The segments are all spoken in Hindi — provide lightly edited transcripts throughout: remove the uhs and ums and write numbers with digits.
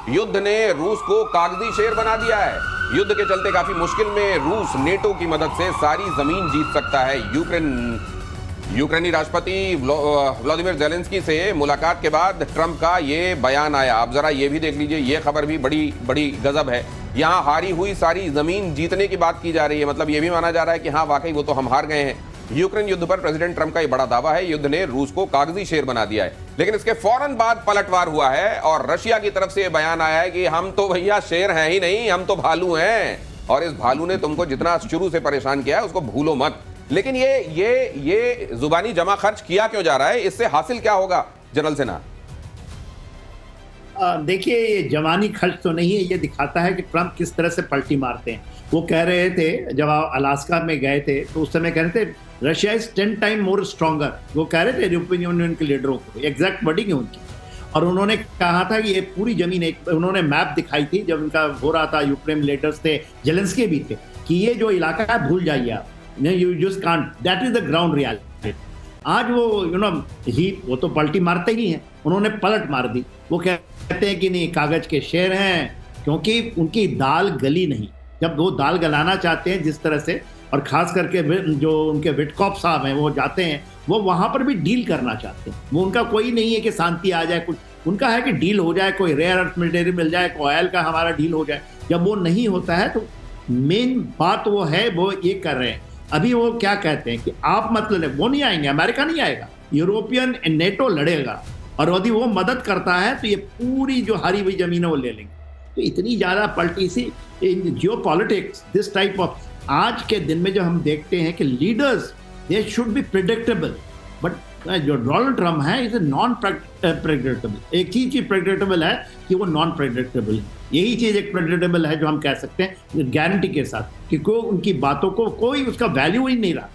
युद्ध ने रूस को कागजी शेर बना दिया है। युद्ध के चलते काफी मुश्किल में रूस नेटो की मदद से सारी जमीन जीत सकता है। यूक्रेनी राष्ट्रपति व्लादिमीर जेलेंस्की से मुलाकात के बाद ट्रंप का ये बयान आया। आप जरा ये भी देख लीजिए, ये खबर भी बड़ी बड़ी गजब है। यहाँ हारी हुई सारी जमीन जीतने की बात की जा रही है, मतलब ये भी माना जा रहा है कि हाँ वाकई वो तो हम हार गए हैं। यूक्रेन युद्ध पर प्रेसिडेंट ट्रंप का ये बड़ा दावा है, युद्ध ने रूस को कागजी शेर बना दिया है। लेकिन इसके फौरन बाद पलटवार हुआ है और रशिया की तरफ से ये बयान आया है कि हम तो भैया शेर हैं ही नहीं, हम तो भालू हैं, और इस भालू ने तुमको जितना शुरू से परेशान किया है उसको भूलो मत। लेकिन ये जुबानी जमा खर्च किया क्यों जा रहा है? इससे हासिल क्या होगा जनरल सिन्हा? देखिए, ये जवानी खर्च तो नहीं है, ये दिखाता है कि ट्रंप किस तरह से पलटी मारते हैं। वो कह रहे थे जब आप अलास्का में गए थे तो उस समय कह रहे थे Russia is 10 time more stronger. वो कह रहे थे यूरोपियन यूनियन के लीडरों को, एग्जैक्ट वर्डिंग है उनकी। और उन्होंने कहा था कि ये पूरी जमीन एक, उन्होंने मैप दिखाई थी जब उनका हो रहा था, यूक्रेन लीडर्स थे, जेलेंस्की भी थे, कि ये जो इलाका है भूल जाइए आप, you just can't, that is the ground reality. आज वो तो पलटी मारते ही हैं, उन्होंने पलट मार दी। वो कहते हैं कि नहीं कागज के शेर हैं, क्योंकि उनकी दाल गली नहीं। जब वो दाल गलाना चाहते हैं जिस तरह से, और खास करके जो उनके विटकॉफ साहब हैं वो जाते हैं, वो वहां पर भी डील करना चाहते हैं। वो उनका कोई नहीं है कि शांति आ जाए, कुछ उनका है कि डील हो जाए, कोई रेयर अर्थ मटेरियल मिल जाए, कोई ऑयल का हमारा डील हो जाए। जब वो नहीं होता है तो मेन बात वो है, वो ये कर रहे हैं। अभी वो क्या कहते हैं कि आप मतलब वो नहीं आएंगे, अमेरिका नहीं आएगा, यूरोपियन नेटो लड़ेगा, और यदि वो मदद करता है तो ये पूरी जो हारी हुई जमीन है वो ले लेंगे। तो इतनी ज्यादा पलटी सी in geopolitics, this type of, आज के दिन में जो हम देखते हैं कि leaders they should be predictable, but जो डोनाल्ड ट्रम्प है इज नॉन प्रेडिक्टेबल। एक ही चीज प्रेडिक्टेबल है कि वो नॉन प्रेडिक्टेबल है। यही चीज एक प्रेडिक्टेबल है जो हम कह सकते हैं गारंटी के साथ कि कोई उनकी बातों को कोई उसका वैल्यू ही नहीं रहा,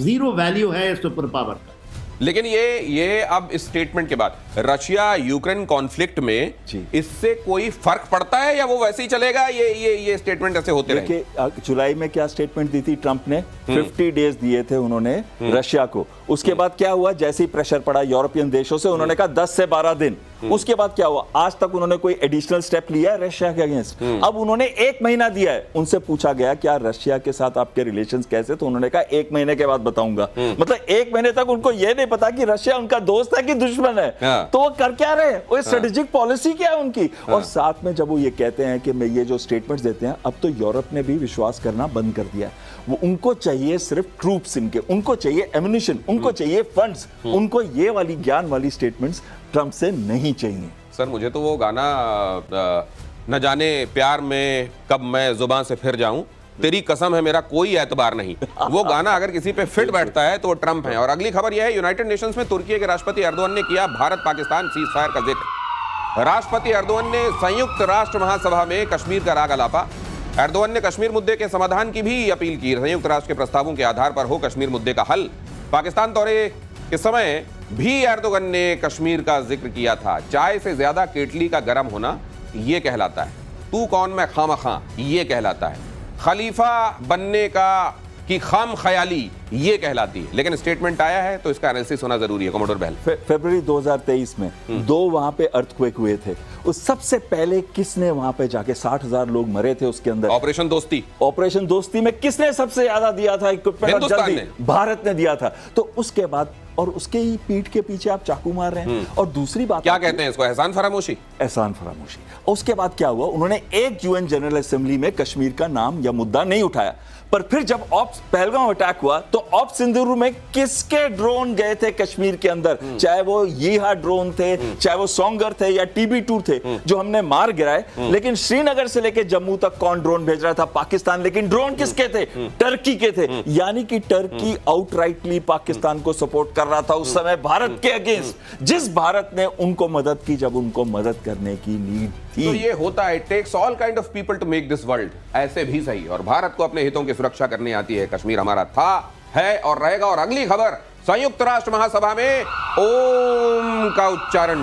जीरो वैल्यू है सुपर पावर का। लेकिन ये अब इस स्टेटमेंट के बाद रशिया यूक्रेन कॉन्फ्लिक्ट में इससे कोई फर्क पड़ता है या वो वैसे ही चलेगा? ये स्टेटमेंट ऐसे होते रहे? जुलाई में क्या स्टेटमेंट दी थी ट्रंप ने? 50 डेज दिए थे उन्होंने रशिया को। उसके बाद क्या हुआ? जैसे ही प्रेशर पड़ा यूरोपियन देशों से, उन्होंने कहा 10 से 12 दिन। उसके बाद क्या हुआ? आज तक उन्होंने कोई एडिशनल स्टेप लिया है रशिया के अगेंस्ट? अब उन्होंने 1 महीना दिया है। उनसे पूछा गया क्या रशिया के साथ आपके रिलेशंस कैसे, तो उन्होंने कहा 1 महीने के बाद बताऊंगा। मतलब 1 महीने तक उनको यह नहीं पता कि रशिया उनका दोस्त है कि दुश्मन है। तो वो कर क्या रहे? वो स्ट्रेटेजिक पॉलिसी क्या है उनकी? और साथ में जब वो ये कहते हैं कि मैं ये जो स्टेटमेंट्स देते हैं, अब तो यूरोप ने भी विश्वास करना बंद कर दिया। वो उनको चाहिए सिर्फ ट्रूप्स, इनके उनको चाहिए एम्युनिशन, उनको चाहिए फंड्स, उनको ये वाली ज्ञान वाली स्टेटमेंट्स ट्रंप से नहीं चाहिए। सर मुझे तो वो गाना न जाने प्यार में कब मैं जुबान से फिर जाऊं, तेरी कसम है मेरा कोई एतबार नहीं, वो गाना अगर किसी पे फिट बैठता है तो वो ट्रंप है। और अगली खबर यह है, यूनाइटेड नेशंस में तुर्की के राष्ट्रपति एर्दोगन ने किया भारत पाकिस्तान सीज फायर का जिक्र। राष्ट्रपति एर्दोगन ने संयुक्त राष्ट्र महासभा में कश्मीर का राग अलापा। एर्दोगन ने कश्मीर मुद्दे के समाधान की भी अपील की। संयुक्त राष्ट्र के प्रस्तावों के आधार पर हो कश्मीर मुद्दे का हल। पाकिस्तान दौरे के समय भी एर्दोगन ने कश्मीर का जिक्र किया था। चाय से ज्यादा केटली का गर्म होना ये कहलाता है, तू कौन मैं खामखा ये कहलाता है, खलीफा बनने का की खाम ख्याली ये कहलाती है। लेकिन स्टेटमेंट आया है तो इसका एनालिसिस होना जरूरी है। कमोडोर बहल, फरवरी 2023 में 2 वहां पे अर्थक्वेक हुए थे। उस सबसे पहले किसने वहां पे जाके 60,000 लोग मरे थे उसके अंदर? ऑपरेशन दोस्ती। ऑपरेशन दोस्ती में किसने सबसे ज्यादा दिया था? हिंदुस्तान ने, भारत ने दिया था। तो उसके बाद और उसके ही पीठ के पीछे आप चाकू मार रहे हैं। और दूसरी बात क्या कहते हैं इसको, एहसान फरामोशी? एहसान फरामोशी। उसके बाद क्या हुआ? उन्होंने एक यूएन जनरल असेंबली में कश्मीर का नाम या मुद्दा नहीं उठाया। पर फिर जब पहलगाम अटैक हुआ तो ऑप सिंदूर में किसके ड्रोन गए थे कश्मीर के अंदर? चाहे वो यीहा ड्रोन थे, चाहे वो सोंगर थे या TB2 थे, जो हमने मार गिराए। लेकिन श्रीनगर से लेकर जम्मू तक कौन ड्रोन भेज रहा था? पाकिस्तान। लेकिन ड्रोन किसके थे? टर्की के थे। यानी कि टर्की आउटराइटली पाकिस्तान को सपोर्ट कर रहा था उस समय भारत के अगेंस्ट, जिस भारत ने उनको मदद की जब उनको मदद करने की नीड थी। तो ये होता है, it takes all kind of people to make this world. ऐसे भी सही, और भारत को अपने हितों की सुरक्षा करनी आती है। कश्मीर हमारा था, है और रहेगा। और अगली खबर, संयुक्त राष्ट्र महासभा में ओम का उच्चारण।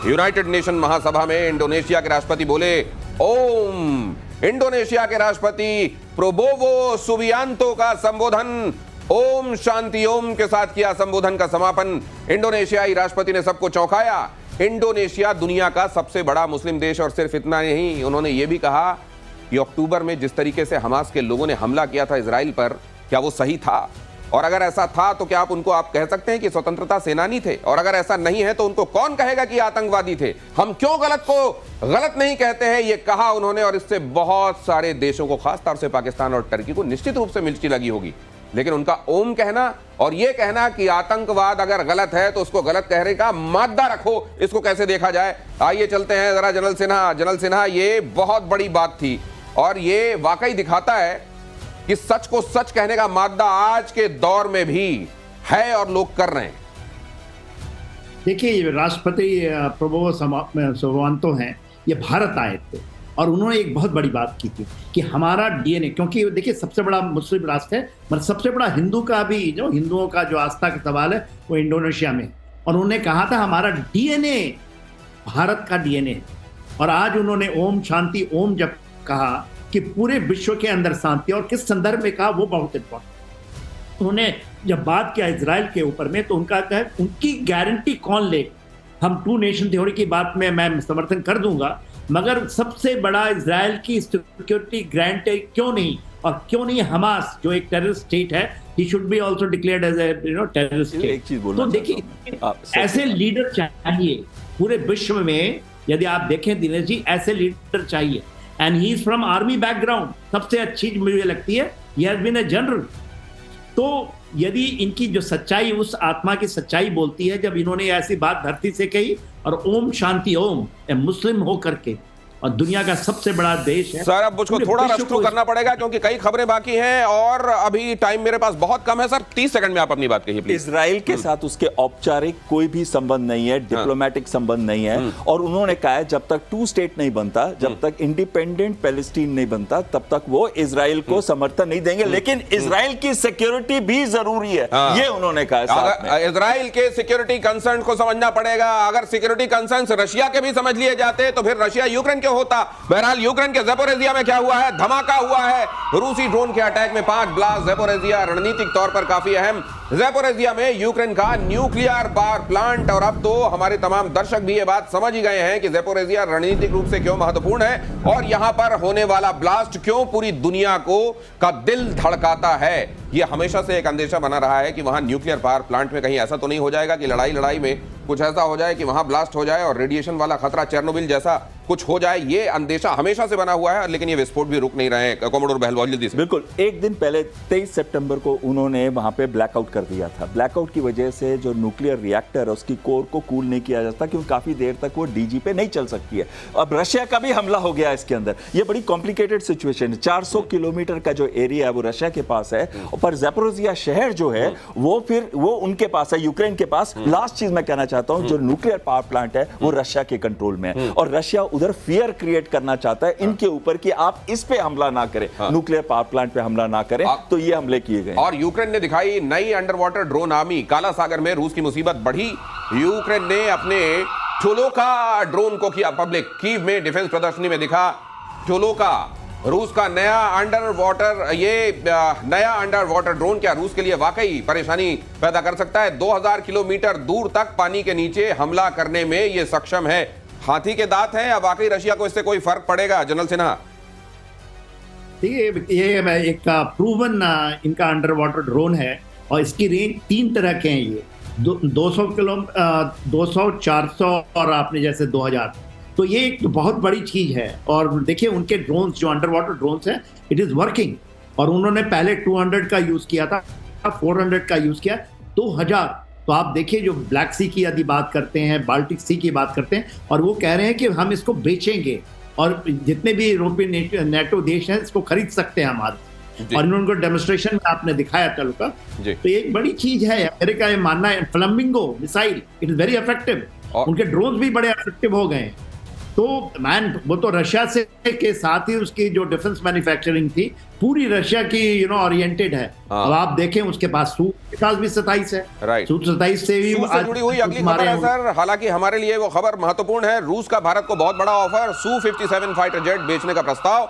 यूनाइटेड नेशन महासभा में इंडोनेशिया के राष्ट्रपति बोले ओम। इंडोनेशिया के राष्ट्रपति प्रोबोवो सुबियांतो का संबोधन ओम शांति ओम के साथ किया। संबोधन का समापन इंडोनेशियाई राष्ट्रपति ने सबको चौंकाया। इंडोनेशिया दुनिया का सबसे बड़ा मुस्लिम देश, और सिर्फ इतना नहीं, उन्होंने ये भी कहा कि अक्टूबर में जिस तरीके से हमास के लोगों ने हमला किया था इजराइल पर, क्या वो सही था? और अगर ऐसा था तो क्या आप कह सकते हैं कि स्वतंत्रता सेनानी थे? और अगर ऐसा नहीं है तो उनको कौन कहेगा कि आतंकवादी थे? हम क्यों गलत को गलत नहीं कहते हैं, ये कहा उन्होंने। और इससे बहुत सारे देशों को, खासतौर से पाकिस्तान और टर्की को निश्चित रूप से मिर्ची लगी होगी। लेकिन उनका ओम कहना और ये कहना कि आतंकवाद अगर गलत है तो उसको गलत कहने का मादा रखो, इसको कैसे देखा जाए? आइए चलते हैं जरा जनरल सिन्हा, ये बहुत बड़ी बात थी और ये वाकई दिखाता है कि सच को सच कहने का मादा आज के दौर में भी है और लोग कर रहे हैं। देखिए, राष्ट्रपति प्रबोवो सुबियांतो हैं, ये भारत आए थे और उन्होंने एक बहुत बड़ी बात की थी कि हमारा डीएनए, क्योंकि देखिए सबसे बड़ा मुस्लिम राष्ट्र है, मतलब सबसे बड़ा हिंदू का भी, जो हिंदुओं का जो आस्था का सवाल है वो इंडोनेशिया में, और उन्होंने कहा था हमारा डीएनए भारत का डीएनए है। और आज उन्होंने ओम शांति ओम जब कहा कि पूरे विश्व के अंदर शांति, और किस संदर्भ में कहा वो बहुत इंपॉर्टेंट। उन्होंने जब बात किया इजराइल के ऊपर में, तो उनका है उनकी गारंटी कौन ले? हम टू नेशन थ्योरी की बात में मैं समर्थन कर दूंगा, मगर सबसे बड़ा इजराइल की सिक्योरिटी गारंटी क्यों नहीं? और क्यों नहीं हमास जो एक टेररिस्ट स्टेट है, he should be also declared as a terrorist state. एक चीज बोलना तो देखिए, ऐसे लीडर चाहिए पूरे विश्व में। यदि आप देखें दिनेश जी, ऐसे लीडर चाहिए, and he is from army background. सबसे अच्छी मुझे लगती है, he has been a general. तो यदि इनकी जो सच्चाई, उस आत्मा की सच्चाई बोलती है, जब इन्होंने ऐसी बात धरती से कही, और ओम शांति ओम, मुस्लिम हो करके, और दुनिया का सबसे बड़ा देश है। सर, अब मुझको थोड़ा रश थ्रू करना पड़ेगा क्योंकि कई खबरें बाकी हैं और अभी टाइम मेरे पास बहुत कम है। सर 30 सेकंड में आप अपनी बात कहिए प्लीज। इजराइल के साथ उसके औपचारिक कोई भी संबंध नहीं है, डिप्लोमेटिक संबंध नहीं है, और उन्होंने कहा है जब तक टू स्टेट नहीं बनता, जब तक इंडिपेंडेंट पैलेस्टीन नहीं बनता, तब तक वो इजराइल को समर्थन नहीं देंगे। लेकिन इजराइल की सिक्योरिटी भी जरूरी है, ये उन्होंने कहा। इजराइल के सिक्योरिटी कंसर्न को समझना पड़ेगा। अगर सिक्योरिटी कंसर्न रशिया के भी समझ लिए जाते तो फिर रशिया यूक्रेन क्यों होता? बहरहाल यूक्रेन के ज़ेपोरिज़िया में क्या हुआ है? धमाका हुआ है। रूसी ड्रोन के अटैक में 5 ब्लास्ट। ज़ेपोरिज़िया रणनीतिक तौर पर काफी अहम। ज़ेपोरिज़िया में यूक्रेन का न्यूक्लियर पावर प्लांट, और अब तो हमारे तमाम दर्शक भी ये बात समझ ही गए हैं कि ज़ेपोरिज़िया रणनीतिक रूप से क्यों महत्वपूर्ण है और यहां पर होने वाला ब्लास्ट क्यों पूरी दुनिया का दिल धड़काता है। यह हमेशा से एक अंदेशा बना रहा है कि वहां न्यूक्लियर पावर प्लांट में कहीं ऐसा तो नहीं हो जाएगा कि लड़ाई में कुछ ऐसा हो जाए कि वहां ब्लास्ट हो जाए और रेडिएशन वाला खतरा चेरनोबिल जैसा कुछ हो जाए। ये अंदेशा हमेशा से बना हुआ है, लेकिन ये विस्फोट भी रुक नहीं रहे हैं। कॉमोडोर बहलवाल जल्दी से। बिल्कुल, एक दिन पहले 23 सितंबर को उन्होंने वहां पे ब्लैकआउट कर दिया था। ब्लैकआउट की वजह से जो न्यूक्लियर रिएक्टर है उसकी कोर को कूल नहीं किया जाता, क्योंकि काफी देर तक वो डीजी पे नहीं चल सकती है। अब रशिया का भी हमला हो गया इसके अंदर। ये बड़ी कॉम्प्लिकेटेड सिचुएशन है। 400 किलोमीटर का जो एरिया है वो रशिया के पास है, पर ज़ेपोरिज़िया शहर जो है वो उनके पास है, यूक्रेन के पास। लास्ट चीज मैं कहना चाहता हूं, जो न्यूक्लियर पावर प्लांट है वो रशिया के कंट्रोल में है, और रशिया उधर फियर क्रिएट करना चाहता है इनके ऊपर कि आप इस पे हमला ना करें, न्यूक्लियर पावर प्लांट पे हमला ना करें। तो ये हमले किए गए। और यूक्रेन ने दिखाई नई अंडर वाटर ड्रोन आर्मी। काला सागर में रूस की मुसीबत बढ़ी। यूक्रेन ने अपने चोलोका ड्रोन को किया पब्लिक। कीव में डिफेंस प्रदर्शनी में दिखा चोलोका, रूस का नया अंडर वाटर ड्रोन। क्या रूस के लिए वाकई परेशानी पैदा कर सकता है? 2000 किलोमीटर दूर तक पानी के नीचे हमला करने में यह सक्षम है। हाथी के दांत हैं या वाकई रशिया को इससे कोई फर्क पड़ेगा? जनरल सिन्हा, ये एक प्रूवन इनका अंडर वाटर ड्रोन है, और इसकी रेंज 3 तरह के हैं। ये 200 किलो, 200, 400 और आपने जैसे 2000। तो ये एक बहुत बड़ी चीज है। और देखिए उनके ड्रोन्स, जो अंडर वाटर ड्रोन्स हैं, इट इज वर्किंग। और उन्होंने पहले 200 का यूज किया था, 400 का यूज किया, 2000। तो आप देखिए, जो ब्लैक सी की यदि बात करते हैं, बाल्टिक सी की बात करते हैं, और वो कह रहे हैं कि हम इसको बेचेंगे, और जितने भी यूरोपियन नेटो देश हैं इसको खरीद सकते हैं हमारे। और इन्होंने डेमोन्स्ट्रेशन में आपने दिखाया चलो का। तो एक बड़ी चीज है। अमेरिका ये मानना है, flamingo missile, it is very effective. उनके ड्रोन भी बड़े इफेक्टिव हो गए। तो वो तो रशिया से के साथ ही उसकी जो डिफेंस मैन्युफैक्चरिंग थी पूरी रशिया की ओरिएंटेड है। अब आप देखें उसके पास सू के पास भी 27 है। राइट, सू 27 से भी जुड़ी हुई अगली खबर है सर। हालांकि हमारे लिए वो खबर महत्वपूर्ण है। रूस का भारत को बहुत बड़ा ऑफर। सू 57 फाइटर जेट बेचने का प्रस्ताव,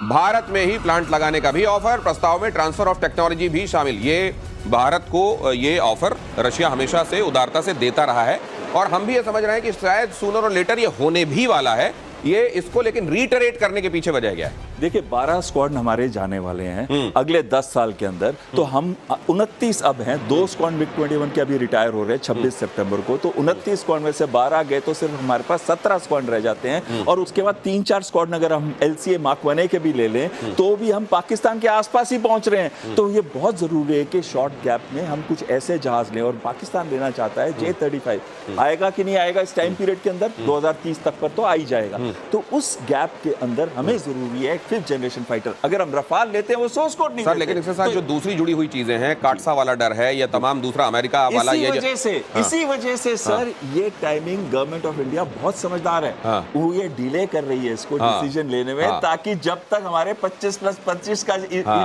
भारत में ही प्लांट लगाने का भी ऑफर। प्रस्ताव में ट्रांसफर ऑफ टेक्नोलॉजी भी शामिल। ये भारत को ये ऑफर रशिया हमेशा से उदारता से देता रहा है। और हम भी ये समझ रहे हैं कि शायद सूनर और लेटर ये होने भी वाला है। ये इसको लेकिन रीटरेट करने के पीछे वजह क्या है? देखिए 12 स्क्वाड हमारे जाने वाले हैं अगले 10 साल के अंदर, तो हम 29 अब हैं। 2 स्क्वाड मिग 21 के अभी रिटायर हो रहे हैं 26 सितंबर को, तो 29 स्क्वाड में से 12 गए तो सिर्फ हमारे पास 17 स्क्वाड रह जाते हैं। और उसके बाद 3-4 स्क्वाड अगर हम LCA Mark 1A के भी ले लें तो भी हम पाकिस्तान के आसपास ही पहुंच रहे हैं। तो ये बहुत जरूरी है कि शॉर्ट गैप में हम कुछ ऐसे जहाज लें, और पाकिस्तान लेना चाहता है J-35। आएगा कि नहीं आएगा इस टाइम पीरियड के अंदर, 2030 तक पर तो आ ही जाएगा। तो उस गैप के अंदर हमें जरूरी है 5th जनरेशन फाइटर। अगर हम रफाल लेते हैं वो सोर्स कोड नहीं सर, देते। लेकिन इसके साथ जो दूसरी जुड़ी हुई चीजें हैं, काटसा वाला डर है या तमाम दूसरा अमेरिका वाला, इसी वजह से सर ये टाइमिंग गवर्नमेंट ऑफ इंडिया बहुत समझदार है। वो ये डिले कर रही है इसको डिसीजन लेने में, ताकि जब तक हमारे 25+25 का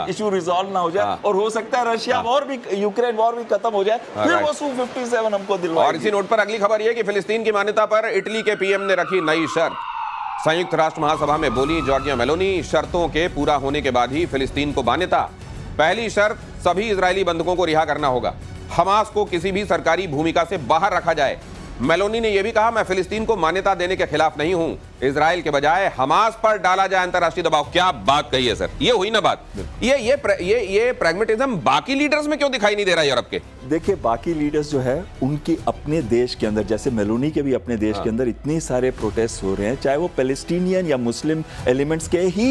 इशू रिजॉल्व ना हो जाए, और हो सकता है रशिया वॉर भी, यूक्रेन वॉर भी खत्म हो जाए, फिर वो Su-57 हमको दिलवाएगी। और इसी नोट पर अगली खबर यह कि फिलिस्तीन की मान्यता पर इटली के पीएम ने रखी नई शर्त। संयुक्त राष्ट्र महासभा में बोली जॉर्जिया मेलोनी, शर्तों के पूरा होने के बाद ही फिलिस्तीन को मान्यता। पहली शर्त, सभी इजरायली बंधकों को रिहा करना होगा। हमास को किसी भी सरकारी भूमिका से बाहर रखा जाए। मेलोनी ने यह भी कहा, मैं फिलिस्तीन को मान्यता देने के खिलाफ नहीं हूं। इजराइल के बजाय हमास पर डाला जाए अंतर्राष्ट्रीय दबाव। क्या बात कही है सर, ये हुई ना बात। ये प्रैग्मेटिज्म बाकी लीडर्स में क्यों दिखाई नहीं दे रहा यूरोप के? देखिए बाकी लीडर्स जो है उनकी अपने देश के अंदर, जैसे मेलोनी के भी अपने देश के अंदर इतने सारे प्रोटेस्ट हो रहे हैं, चाहे वो पैलेस्टीनियन या मुस्लिम एलिमेंट्स के ही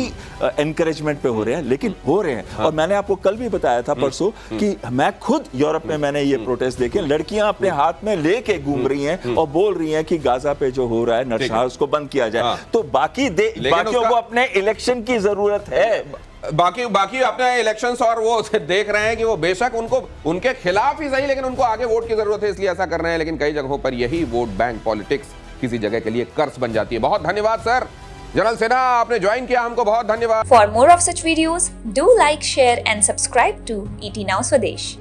एनकरेजमेंट पे हो रहे हैं, लेकिन हो रहे हैं। और मैंने आपको कल भी बताया था परसों कि मैं खुद यूरोप में मैंने ये प्रोटेस्ट देखे। लड़कियां अपने हाथ में लेके घूम रही हैं और बोल रही हैं कि गाजा पे जो हो रहा है नरसंहार उसको बंद किया जाए। तो बाकियों को अपने इलेक्शन की जरूरत है। बाकी अपने इलेक्शंस और वो देख रहे हैं कि वो बेशक उनके खिलाफ ही सही, लेकिन उनको आगे वोट की जरूरत है, इसलिए ऐसा कर रहे हैं। लेकिन कई जगहों पर यही वोट बैंक पॉलिटिक्स किसी जगह के लिए कर्ज बन जाती है। बहुत धन्यवाद सर, जनरल सेना आपने ज्वाइन किया, हमको बहुत धन्यवाद। For more of such videos do like, share and subscribe to ET Now Swadesh।